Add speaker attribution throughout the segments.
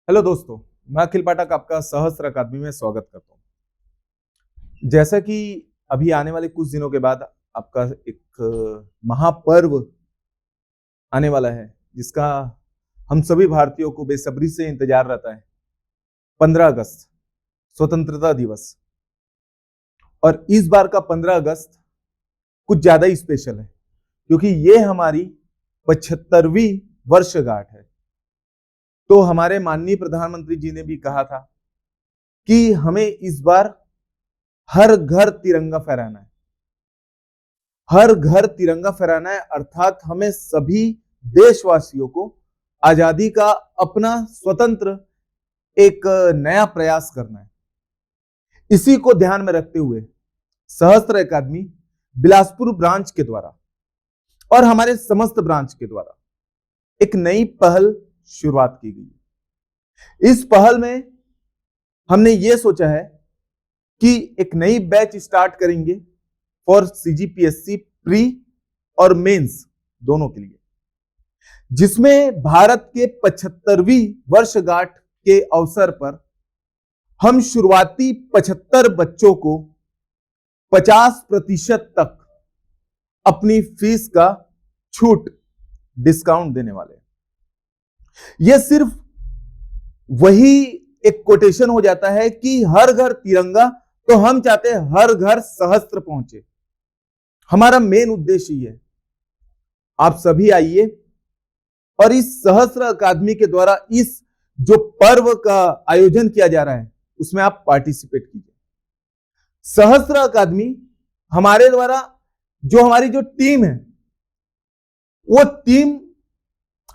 Speaker 1: Hello दोस्तों, मैं अखिल पाठक आपका सहस्त्र अकादमी में स्वागत करता हूं। जैसा कि अभी आने वाले कुछ दिनों के बाद आपका एक महापर्व आने वाला है, जिसका हम सभी भारतीयों को बेसब्री से इंतजार रहता है। 15 अगस्त स्वतंत्रता दिवस। और इस बार का 15 अगस्त कुछ ज्यादा ही स्पेशल है, क्योंकि ये हमारी 75वीं वर्षगांठ है। तो हमारे माननीय प्रधानमंत्री जी ने भी कहा था कि हमें इस बार हर घर तिरंगा फहराना है। हर घर तिरंगा फहराना है, अर्थात हमें सभी देशवासियों को आजादी का अपना स्वतंत्र एक नया प्रयास करना है। इसी को ध्यान में रखते हुए सहस्त्र अकादमी बिलासपुर ब्रांच के द्वारा और हमारे समस्त ब्रांच के द्वारा एक नई पहल शुरुआत की गई। इस पहल में हमने ये सोचा है कि एक नई बैच स्टार्ट करेंगे फॉर सीजीपीएससी प्री और मेंस दोनों के लिए, जिसमें भारत के 75वीं वर्षगांठ के अवसर पर हम शुरुआती 75 बच्चों को 50% तक अपनी फीस का छूट डिस्काउंट देने वाले हैं। यह सिर्फ वही एक कोटेशन हो जाता है कि हर घर तिरंगा, तो हम चाहते हैं हर घर सहस्त्र पहुंचे। हमारा मेन उद्देश्य ये है। आप सभी आइए और इस सहस्त्र अकादमी के द्वारा इस जो पर्व का आयोजन किया जा रहा है उसमें आप पार्टिसिपेट कीजिए। सहस्त्र अकादमी हमारे द्वारा हमारी जो टीम है, वो टीम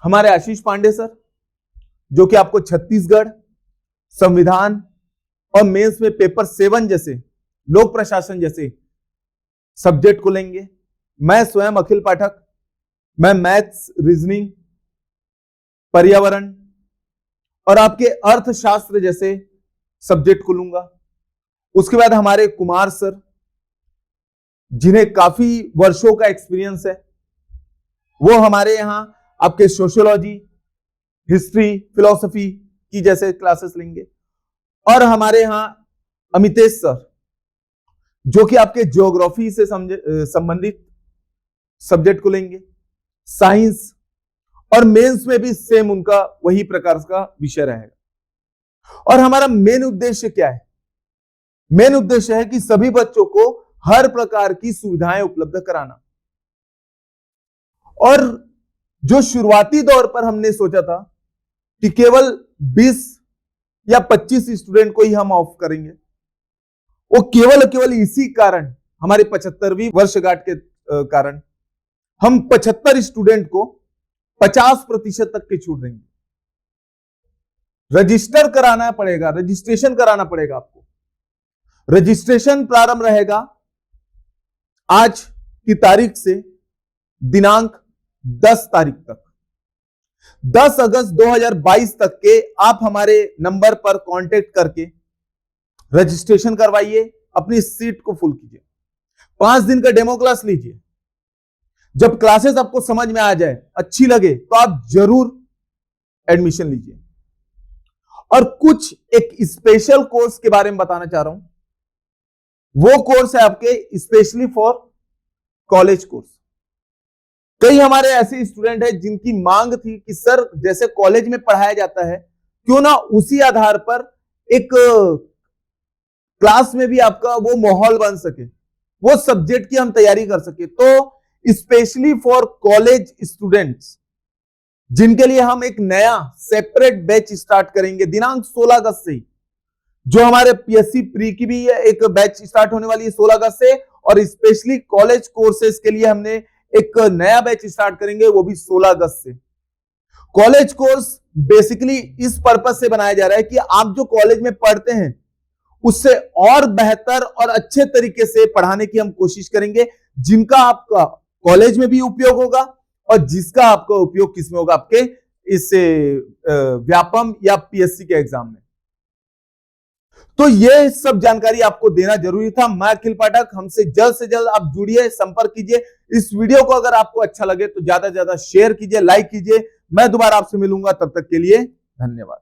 Speaker 1: हमारे आशीष पांडे सर, जो कि आपको छत्तीसगढ़, संविधान और मेंस में पेपर 7 जैसे लोक प्रशासन जैसे सब्जेक्ट को लेंगे। मैं स्वयं अखिल पाठक, मैं मैथ्स, रीजनिंग, पर्यावरण और आपके अर्थशास्त्र जैसे सब्जेक्ट को लूंगा। उसके बाद हमारे कुमार सर, जिन्हें काफी वर्षों का एक्सपीरियंस है, वो हमारे यहां आपके सोशियोलॉजी, हिस्ट्री, फिलॉसफी की जैसे क्लासेस लेंगे। और हमारे यहां अमितेश सर, जो कि आपके ज्योग्राफी से संबंधित सब्जेक्ट को लेंगे। साइंस और मेंस में भी सेम उनका वही प्रकार का विषय रहेगा। और हमारा मेन उद्देश्य क्या है? मेन उद्देश्य है कि सभी बच्चों को हर प्रकार की सुविधाएं उपलब्ध कराना। और जो शुरुआती दौर पर हमने सोचा था कि केवल 20 या 25 स्टूडेंट को ही हम ऑफ करेंगे, वो केवल इसी कारण, हमारी 75वीं वर्षगांठ के कारण हम 75 स्टूडेंट को 50% तक की छूट देंगे। रजिस्टर कराना पड़ेगा, रजिस्ट्रेशन कराना पड़ेगा आपको। रजिस्ट्रेशन प्रारंभ रहेगा आज की तारीख से दिनांक 10 तारीख तक। 10 अगस्त 2022 तक के आप हमारे नंबर पर कांटेक्ट करके रजिस्ट्रेशन करवाइए, अपनी सीट को फुल कीजिए। 5 दिन का डेमो क्लास लीजिए। जब क्लासेस आपको समझ में आ जाए, अच्छी लगे, तो आप जरूर एडमिशन लीजिए। और कुछ एक स्पेशल कोर्स के बारे में बताना चाह रहा हूं। वो कोर्स है आपके स्पेशली फॉर कॉलेज कोर्स। कई हमारे ऐसे स्टूडेंट हैं जिनकी मांग थी कि सर, जैसे कॉलेज में पढ़ाया जाता है, क्यों ना उसी आधार पर एक क्लास में भी आपका वो माहौल बन सके, वो सब्जेक्ट की हम तैयारी कर सके। तो स्पेशली फॉर कॉलेज स्टूडेंट्स, जिनके लिए हम एक नया सेपरेट बैच स्टार्ट करेंगे दिनांक 16 अगस्त से ही। जो हमारे पीएससी प्री की भी एक बैच स्टार्ट होने वाली है 16 अगस्त से, और स्पेशली कॉलेज कोर्सेज के लिए हमने एक नया बैच स्टार्ट करेंगे, वो भी 16 अगस्त से। कॉलेज कोर्स बेसिकली इस पर्पज से बनाया जा रहा है कि आप जो कॉलेज में पढ़ते हैं उससे और बेहतर और अच्छे तरीके से पढ़ाने की हम कोशिश करेंगे, जिनका आपका कॉलेज में भी उपयोग होगा और जिसका आपका उपयोग किसमें होगा, आपके इस व्यापम या पीएससी के एग्जाम में। तो ये सब जानकारी आपको देना जरूरी था। मैं अखिल पाठक, हमसे जल्द से जल्द आप जुड़िए, संपर्क कीजिए। इस वीडियो को अगर आपको अच्छा लगे तो ज्यादा से ज्यादा शेयर कीजिए, लाइक कीजिए। मैं दोबारा आपसे मिलूंगा, तब तक के लिए धन्यवाद।